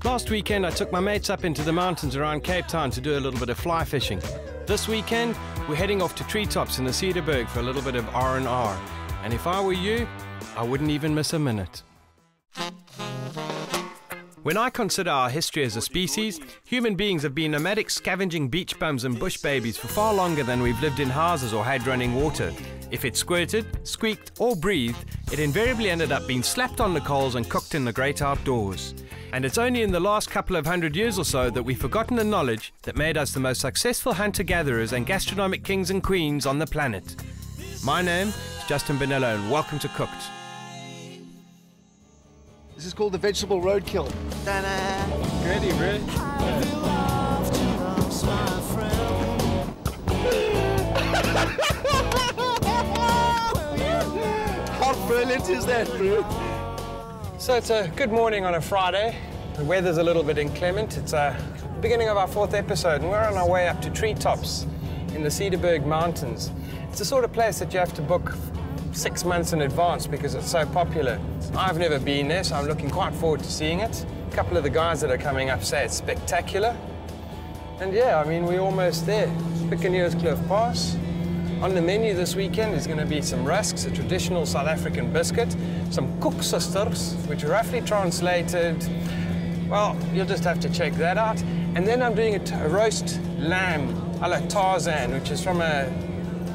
Last weekend, I took my mates up into the mountains around Cape Town to do a little bit of fly fishing. This weekend, we're heading off to Treetops in the Cederberg for a little bit of R&R. And if I were you, I wouldn't even miss a minute. When I consider our history as a species, human beings have been nomadic scavenging beach bums and bush babies for far longer than we've lived in houses or had running water. If it squirted, squeaked or breathed, it invariably ended up being slapped on the coals and cooked in the great outdoors. And it's only in the last couple of 100 years or so that we've forgotten the knowledge that made us the most successful hunter-gatherers and gastronomic kings and queens on the planet. My name is Justin Bonello and welcome to Cooked. This is called the vegetable roadkill. Ta-da! Ready, bro? How brilliant is that, bro? So it's a good morning on a Friday. The weather's a little bit inclement. It's the beginning of our 4th episode, and we're on our way up to Treetops in the Cederberg Mountains. It's the sort of place that you have to book 6 months in advance because it's so popular. I've never been there, so I'm looking quite forward to seeing it. A couple of the guys that are coming up say it's spectacular. And yeah, I mean, we're almost there. Buccaneers Cliff Pass. On the menu this weekend is going to be some rusks, a traditional South African biscuit, some koeksisters, which roughly translated, well, you'll just have to check that out. And then I'm doing a roast lamb a la Tarzan, which is from a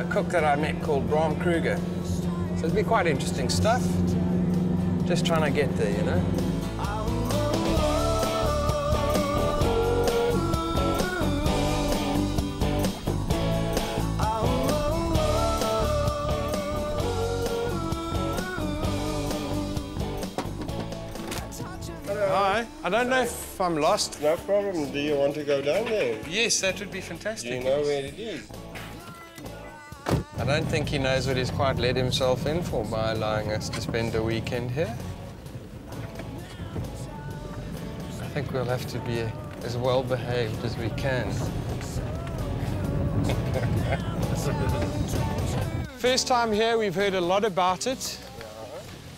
cook that I met called Bram Kruger. So it'll be quite interesting stuff. Just trying to get there, you know. Hi, I don't know if I'm lost. No problem. Do you want to go down there? Yes, that would be fantastic. Do you know where it is? I don't think he knows what he's quite let himself in for by allowing us to spend a weekend here. I think we'll have to be as well behaved as we can. First time here, we've heard a lot about it,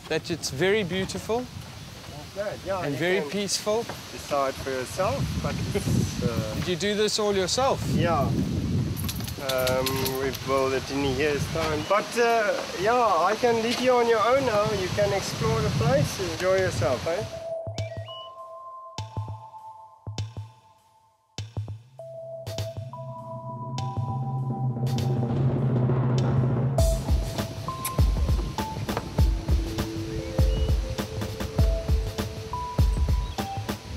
that it's very beautiful and very peaceful. Decide for yourself, but Did you do this all yourself? yeah. We've built it in a year's time. But yeah, I can leave you on your own now. You can explore the place, enjoy yourself, eh?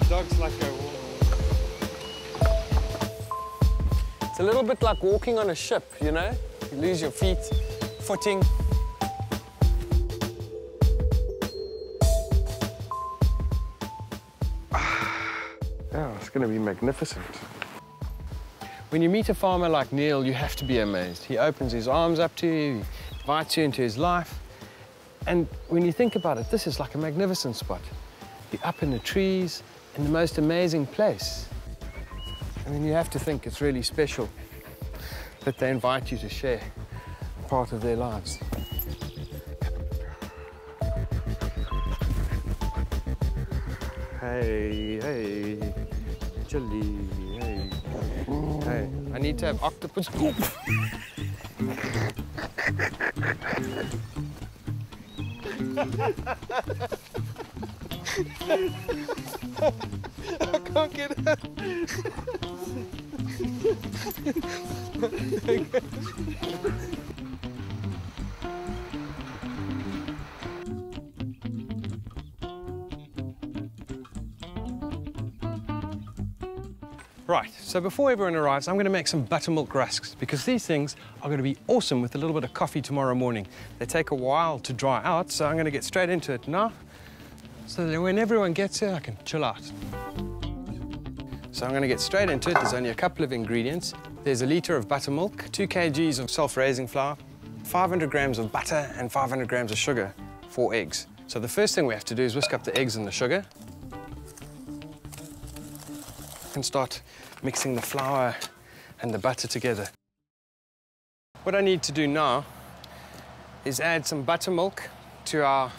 Dog's like a... It's a little bit like walking on a ship, you know? You lose your feet, footing. Oh, it's going to be magnificent. When you meet a farmer like Neil, you have to be amazed. He opens his arms up to you, he invites you into his life. And when you think about it, this is like a magnificent spot. You're up in the trees, in the most amazing place. I mean, you have to think it's really special that they invite you to share part of their lives. Hey, hey, chili, hey. Hey, I need to have octopus. I can't get it. Right, so before everyone arrives, I'm going to make some buttermilk rusks because these things are going to be awesome with a little bit of coffee tomorrow morning. They take a while to dry out, so I'm going to get straight into it now. So that when everyone gets here, I can chill out. So I'm going to get straight into it. There's only a couple of ingredients. There's a litre of buttermilk, 2 kgs of self-raising flour, 500 grams of butter, and 500 grams of sugar, 4 eggs. So the first thing we have to do is whisk up the eggs and the sugar. And start mixing the flour and the butter together. What I need to do now is add some buttermilk to our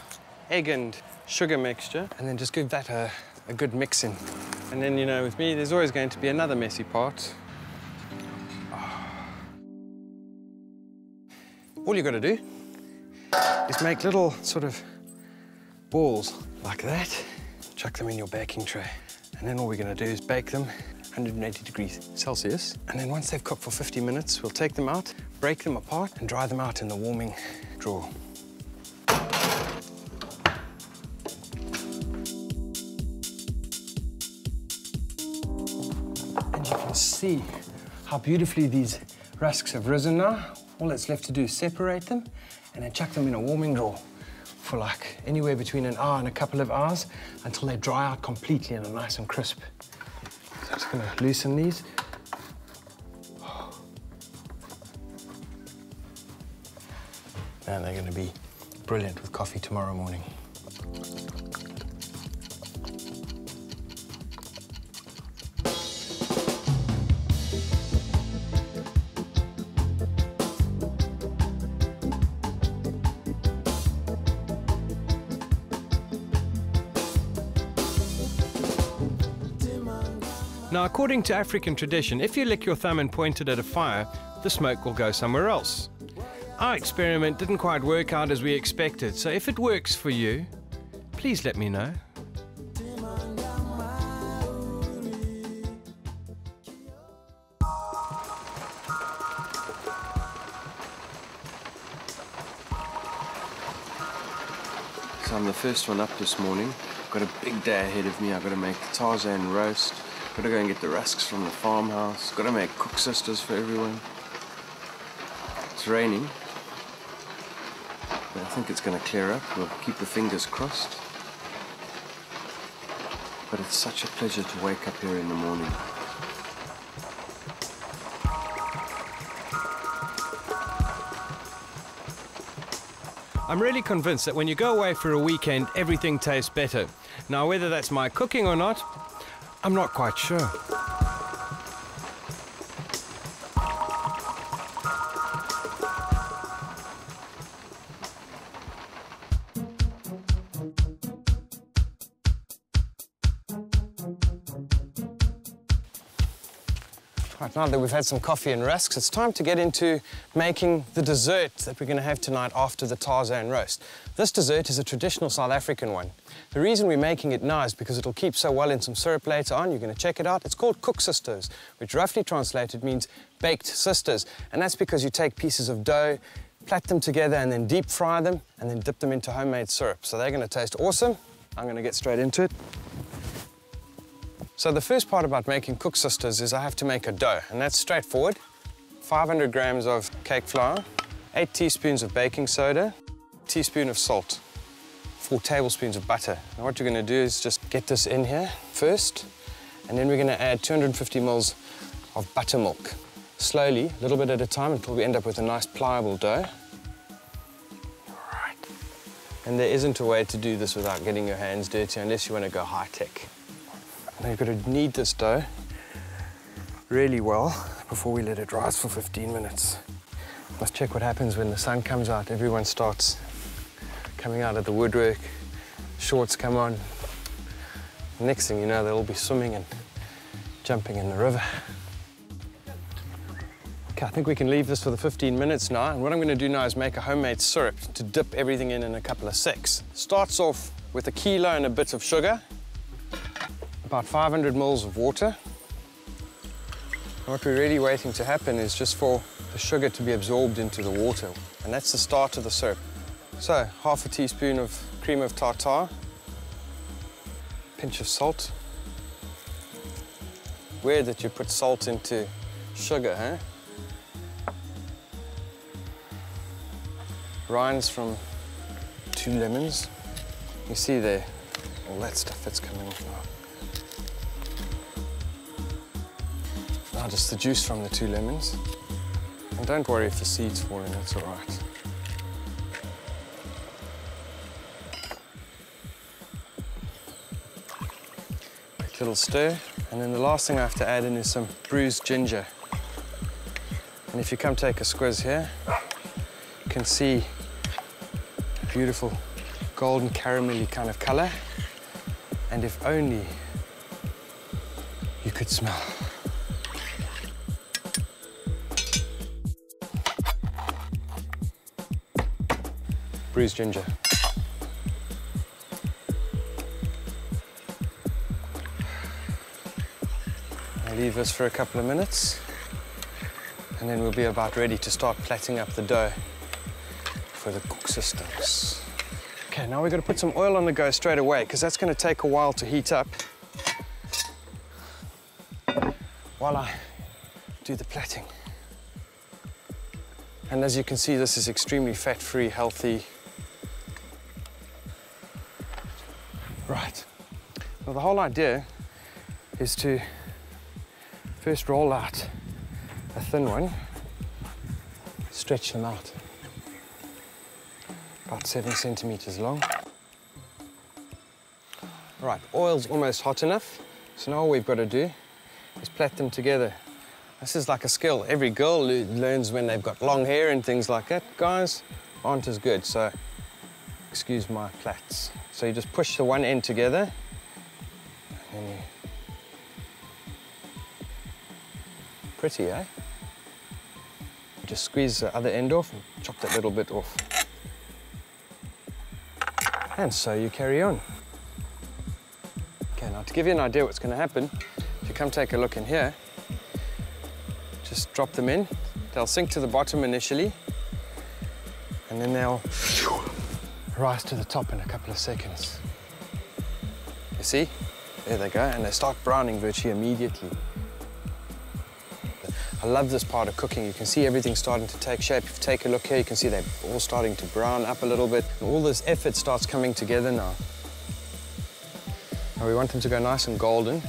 egg and sugar mixture, and then just give that a a good mixing. And then, you know, with me, there's always going to be another messy part. All you got to do is make little sort of balls like that, chuck them in your baking tray. And then all we're going to do is bake them 180 degrees Celsius. And then once they've cooked for 50 minutes, we'll take them out, break them apart, and dry them out in the warming drawer. And you can see how beautifully these rusks have risen now. All that's left to do is separate them and then chuck them in a warming drawer for like anywhere between an hour and a couple of hours until they dry out completely and are nice and crisp. So I'm just going to loosen these. And they're going to be brilliant with coffee tomorrow morning. Now, according to African tradition, if you lick your thumb and point it at a fire, the smoke will go somewhere else. Our experiment didn't quite work out as we expected, so if it works for you, please let me know. So I'm the first one up this morning. I've got a big day ahead of me. I've got to make the Tarzan roast. Got to go and get the rusks from the farmhouse. Got to make cook sisters for everyone. It's raining, but I think it's going to clear up. We'll keep the fingers crossed. But it's such a pleasure to wake up here in the morning. I'm really convinced that when you go away for a weekend, everything tastes better. Now, whether that's my cooking or not, I'm not quite sure. Right, now that we've had some coffee and rusks, it's time to get into making the dessert that we're going to have tonight after the Tarzan roast. This dessert is a traditional South African one. The reason we're making it now is because it'll keep so well in some syrup later on. You're going to check it out. It's called cook sisters, which roughly translated means baked sisters. And that's because you take pieces of dough, plait them together, and then deep fry them, and then dip them into homemade syrup. So they're going to taste awesome. I'm going to get straight into it. So the first part about making cook sisters is I have to make a dough, and that's straightforward. 500 grams of cake flour, 8 teaspoons of baking soda, a teaspoon of salt, 4 tablespoons of butter. Now what you're going to do is just get this in here first, and then we're going to add 250 ml of buttermilk. Slowly, a little bit at a time, until we end up with a nice pliable dough. All right. And there isn't a way to do this without getting your hands dirty unless you want to go high-tech. Now you've got to knead this dough really well before we let it rise for 15 minutes. Let's check what happens when the sun comes out. Everyone starts coming out of the woodwork, shorts come on. Next thing you know, they'll all be swimming and jumping in the river. Okay, I think we can leave this for the 15 minutes now. And what I'm going to do now is make a homemade syrup to dip everything in a couple of secs. Starts off with a kilo and a bit of sugar, about 500 ml of water. And what we're really waiting to happen is just for the sugar to be absorbed into the water. And that's the start of the syrup. So, half a teaspoon of cream of tartar, pinch of salt. Weird that you put salt into sugar, huh? Rinds from 2 lemons. You see there, all that stuff that's coming off now. Now just the juice from the 2 lemons. And don't worry if the seeds fall in, that's all right. Quick little stir. And then the last thing I have to add in is some bruised ginger. And if you come take a squiz here, you can see a beautiful golden caramelly kind of color. And if only you could smell. Bruised ginger. I'll leave this for a couple of minutes, and then we'll be about ready to start platting up the dough for the cook systems. Okay, now we've got to put some oil on the go straight away, because that's going to take a while to heat up while I do the platting. And as you can see, this is extremely fat-free, healthy. Right. Well, the whole idea is to first roll out a thin one, stretch them out, about 7 centimeters long. Right, oil's almost hot enough, so now all we've got to do is plait them together. This is like a skill. Every girl learns when they've got long hair and things like that. Guys aren't as good, so excuse my plaits. So you just push the one end together, and then you... Pretty, eh? You just squeeze the other end off and chop that little bit off. And so you carry on. Okay, now to give you an idea what's going to happen, if you come take a look in here, just drop them in. They'll sink to the bottom initially, and then they'll rise to the top in a couple of seconds. You see? There they go, and they start browning virtually immediately. I love this part of cooking. You can see everything starting to take shape. If you take a look here, you can see they're all starting to brown up a little bit. And all this effort starts coming together now. Now we want them to go nice and golden.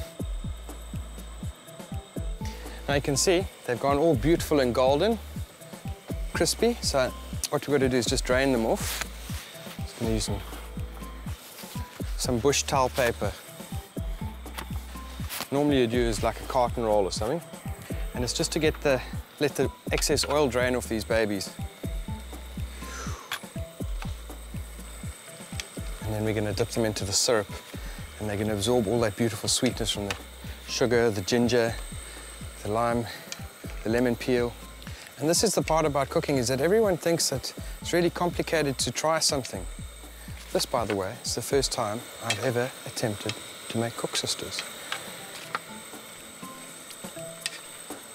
Now you can see they've gone all beautiful and golden, crispy. So what we've got to do is just drain them off. Just going to use some bush towel paper. Normally you'd use like a carton roll or something. And it's just to let the excess oil drain off these babies. And then we're going to dip them into the syrup, and they're going to absorb all that beautiful sweetness from the sugar, the ginger, the lime, the lemon peel. And this is the part about cooking, is that everyone thinks that it's really complicated to try something. This, by the way, is the first time I've ever attempted to make cook sisters.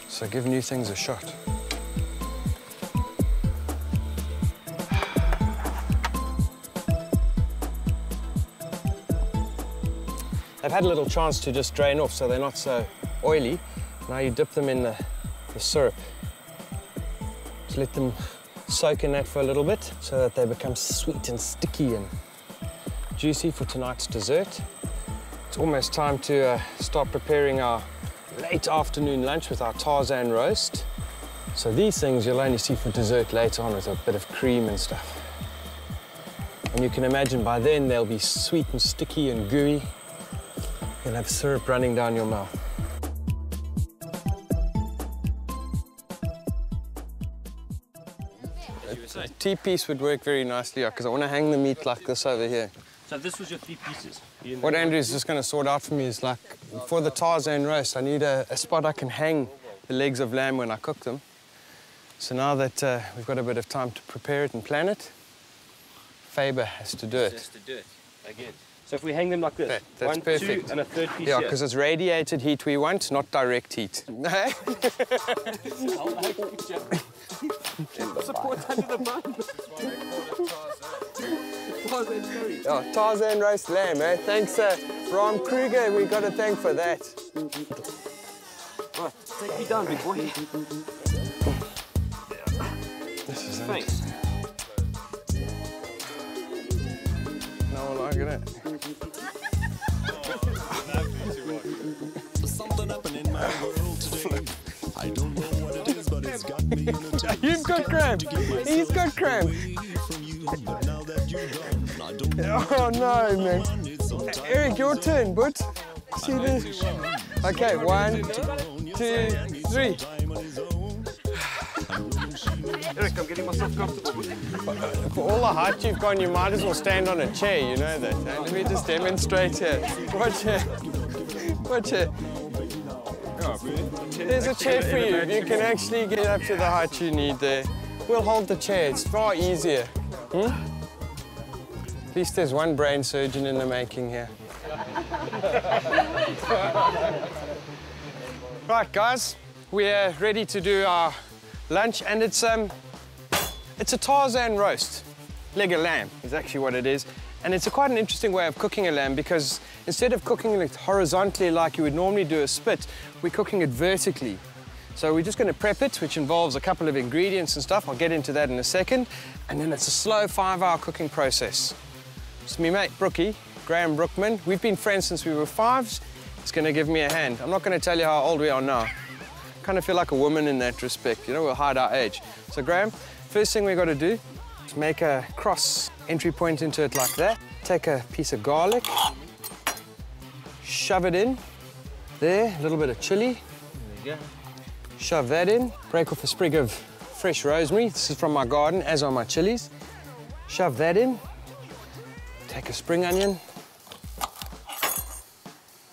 So give new things a shot. They've had a little chance to just drain off, so they're not so oily. Now you dip them in the syrup. Just let them soak in that for a little bit so that they become sweet and sticky and juicy for tonight's dessert. It's almost time to start preparing our late afternoon lunch with our Tarzan roast. So these things you'll only see for dessert later on with a bit of cream and stuff. And you can imagine by then they'll be sweet and sticky and gooey. You'll have syrup running down your mouth. A T-piece would work very nicely because I want to hang the meat like this over here. So this was your 3 pieces? What Andrew's just going to sort out for me is, like, for the Tarzan roast, I need a spot I can hang the legs of lamb when I cook them. So now that we've got a bit of time to prepare it and plan it, Faber has to do it. Has to do it, again. So if we hang them like this, that's 1, perfect. 2, and a third piece Yeah, here. because it's radiated heat we want, not direct heat. Support under the bun. Oh, Tarzan roast lamb, eh? Thanks, Ron Kruger. We got to thank for that. Right, take me down, big boy. This is it. Thanks. No one liking it. There's something happening in my world today. I don't know what it is, but it's got me in a taste. You've got cramp. He's got cramp. Oh no, man. Eric, your turn, bud. See this? Okay, 1, 2, 3. Eric, I'm getting myself comfortable. For all the height you've gone, you might as well stand on a chair, you know that. Eh? Let me just demonstrate here. Watch here. Watch here. There's a chair for you. You can actually get up to the height you need there. We'll hold the chair. It's far easier. Hmm? At least there's one brain surgeon in the making here. Right, guys. We're ready to do our lunch, and it's a Tarzan roast. Leg of lamb is actually what it is. And it's quite an interesting way of cooking a lamb because instead of cooking it horizontally like you would normally do a spit, we're cooking it vertically. So we're just going to prep it, which involves a couple of ingredients and stuff. I'll get into that in a second. And then it's a slow 5-hour cooking process. So my mate Brookie, Graham Brookman, we've been friends since we were 5s. He's going to give me a hand. I'm not going to tell you how old we are now. Kind of feel like a woman in that respect, you know, we'll hide our age. So Graham, first thing we've got to do is make a cross entry point into it like that. Take a piece of garlic, shove it in there, a little bit of chili. There you go. Shove that in, break off a sprig of fresh rosemary. This is from my garden, as are my chilies. Shove that in, take a spring onion,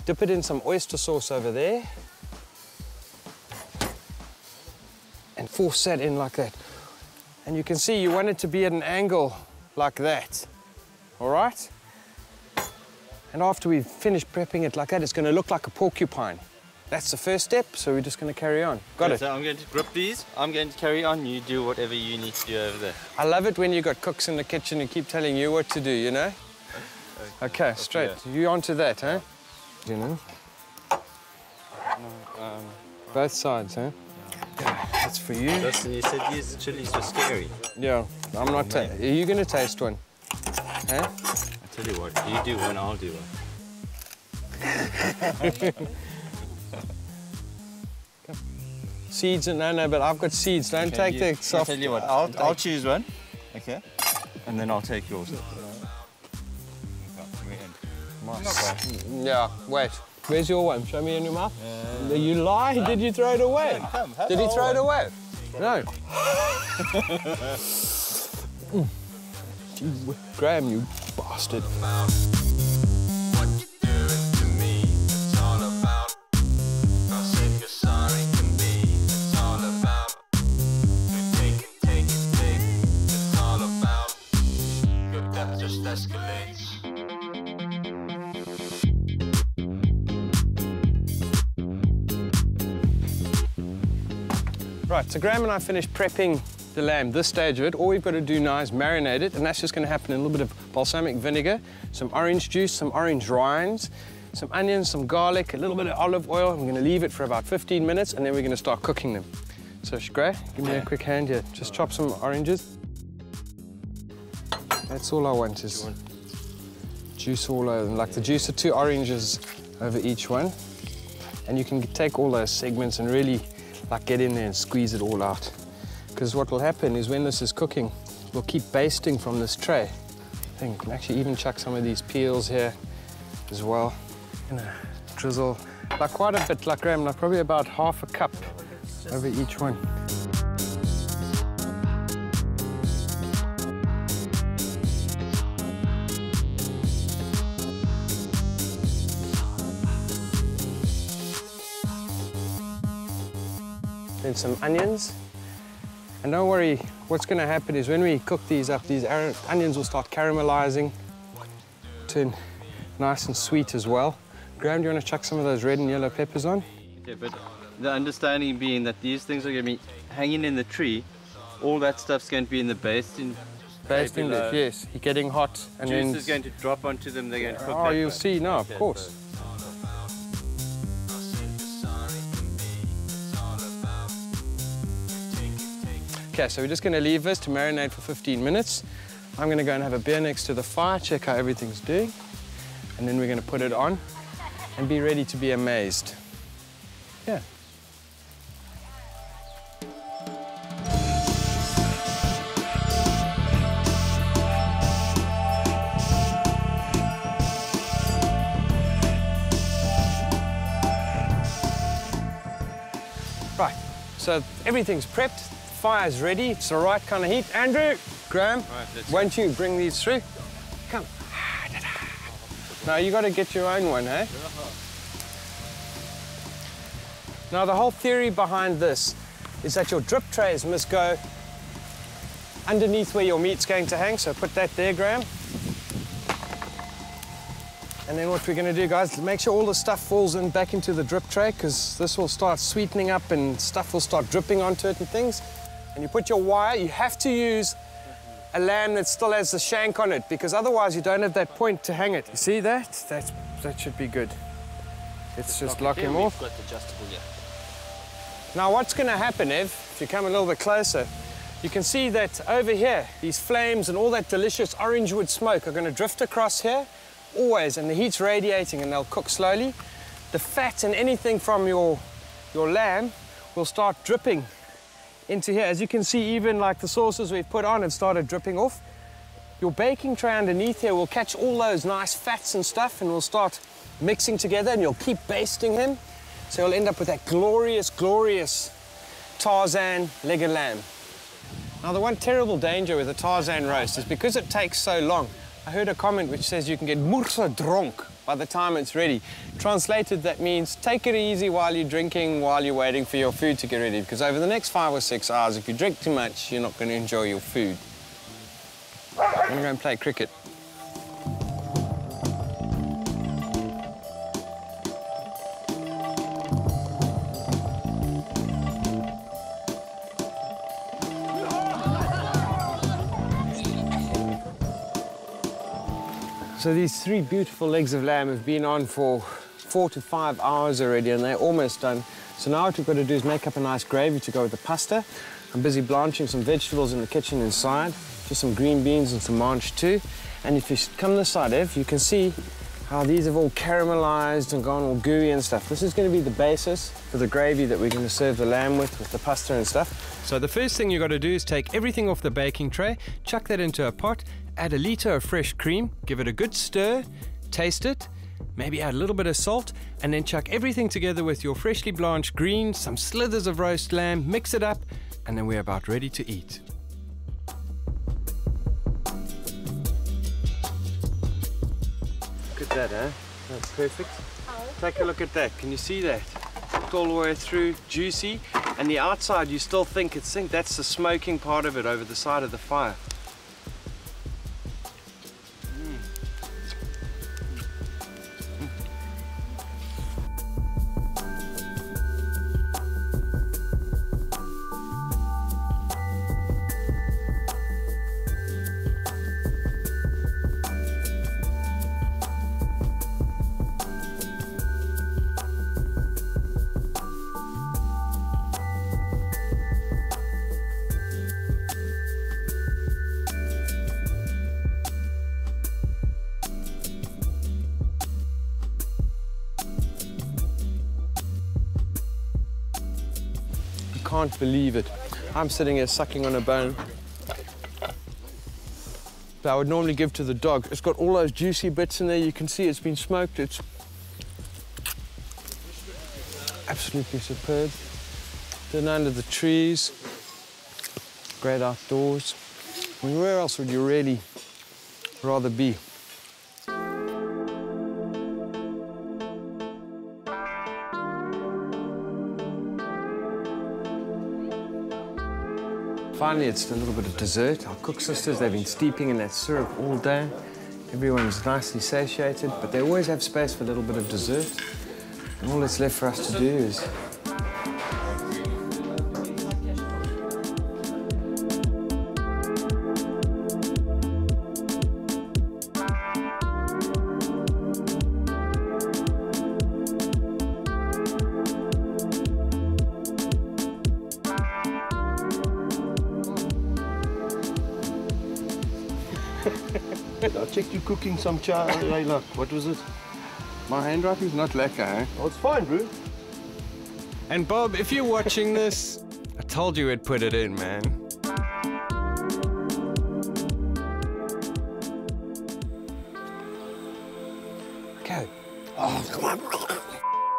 dip it in some oyster sauce over there, and force that in like that. And you can see you want it to be at an angle like that, all right? And after we've finished prepping it like that, it's going to look like a porcupine. That's the first step, so we're just going to carry on. Got it? So I'm going to grip these. I'm going to carry on. You do whatever you need to do over there. I love it when you've got cooks in the kitchen who keep telling you what to do, you know? Okay, straight. You onto that, huh? You know? Both sides, huh? That's for you. Justin, you said these chilies were scary. Yeah, I'm not. Are you going to taste one? Huh? I tell you what, you do one, I'll do one. Seeds, no, but I've got seeds. Don't take the soft. I'll tell you what, I'll choose one, okay? And then I'll take yours. Yeah, wait. Where's your one? Show me in your mouth. You lie? Did you throw it away? Did he throw it away? No. Graham, you bastard. Right, so Graham and I finished prepping the lamb, this stage of it. All we've got to do now is marinate it, and that's just going to happen in a little bit of balsamic vinegar, some orange juice, some orange rinds, some onions, some garlic, a little bit of olive oil. I'm going to leave it for about 15 minutes, and then we're going to start cooking them. So, Gray, give me a quick hand here. Just chop some oranges. That's all I want is juice all over them, like the juice of 2 oranges over each one. And you can take all those segments and really like get in there and squeeze it all out. Because what will happen is when this is cooking, we'll keep basting from this tray. I think we can actually even chuck some of these peels here as well. Drizzle like quite a bit, like Graham, like probably about half a cup over each one. Then some onions. And don't worry, what's going to happen is when we cook these up, these onions will start caramelizing, turn nice and sweet as well. Graham, do you want to chuck some of those red and yellow peppers on? Okay, but the understanding being that these things are going to be hanging in the tree, all that stuff's going to be in the basting. Basting, yes, you're getting hot. And juice then is going to drop onto them, they're going to cook. Oh, you'll see now, of course. Okay, so we're just going to leave this to marinate for 15 minutes. I'm going to go and have a beer next to the fire, check how everything's doing, and then we're going to put it on and be ready to be amazed. Yeah. Right, so everything's prepped. fire's ready. It's the right kind of heat. Andrew, Graham, won't you bring these through? Come. Now you got to get your own one, eh? Now the whole theory behind this is that your drip trays must go underneath where your meat's going to hang. So put that there, Graham. And then what we're going to do, guys, make sure all the stuff falls in back into the drip tray, because this will start sweetening up and stuff will start dripping onto it and things. And you put your wire, you have to use a lamb that still has the shank on it, because otherwise you don't have that point to hang it. You see that? That should be good. Let's just lock him off. We've got adjustable, yeah. Now what's going to happen, if you come a little bit closer, you can see that over here, these flames and all that delicious orange wood smoke are going to drift across here. Always, and the heat's radiating and they'll cook slowly. The fat and anything from your lamb will start dripping into here. As you can see, even like the sauces we've put on have started dripping off. Your baking tray underneath here will catch all those nice fats and stuff and will start mixing together, and you'll keep basting him. So you'll end up with that glorious, glorious Tarzan leg of lamb. Now the one terrible danger with a Tarzan roast is because it takes so long. I heard a comment which says you can get moerse dronk by the time it's ready. Translated, that means take it easy while you're drinking, while you're waiting for your food to get ready, because over the next 5 or 6 hours, if you drink too much, you're not going to enjoy your food. I'm going to go and play cricket. So these 3 beautiful legs of lamb have been on for 4 to 5 hours already, and they're almost done. So now what we've got to do is make up a nice gravy to go with the pasta. I'm busy blanching some vegetables in the kitchen inside, just some green beans and some manch too. And if you come this side, Ev, you can see how these have all caramelized and gone all gooey and stuff. This is going to be the basis for the gravy that we're going to serve the lamb with the pasta and stuff. So the first thing you've got to do is take everything off the baking tray, chuck that into a pot, add a litre of fresh cream, give it a good stir, taste it, maybe add a little bit of salt, and then chuck everything together with your freshly blanched greens, some slithers of roast lamb, mix it up, and then we're about ready to eat. Look at that, eh? That's perfect. Take a look at that. Can you see that? Cooked all the way through, juicy, and the outside you still think it's think that's the smoking part of it over the side of the fire. Can't believe it. I'm sitting here sucking on a bone that I would normally give to the dog. It's got all those juicy bits in there. You can see it's been smoked. It's absolutely superb. Then under the trees, great outdoors. I mean, where else would you really rather be? Finally, it's a little bit of dessert. Our cook sisters, they've been steeping in that syrup all day. Everyone's nicely satiated, but they always have space for a little bit of dessert. And all that's left for us to do is I checked you cooking some chai. Hey, look, what was it? my handwriting's not lekker, eh? Oh, it's fine, bro. And Bob, if you're watching this, I told you we'd put it in, man. Okay. Oh, come on.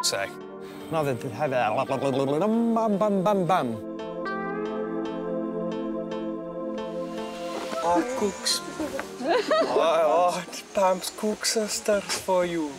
Say. Now that they have a bum bum bum bum. Hot cooks. Hot Pam's cook sisters for you.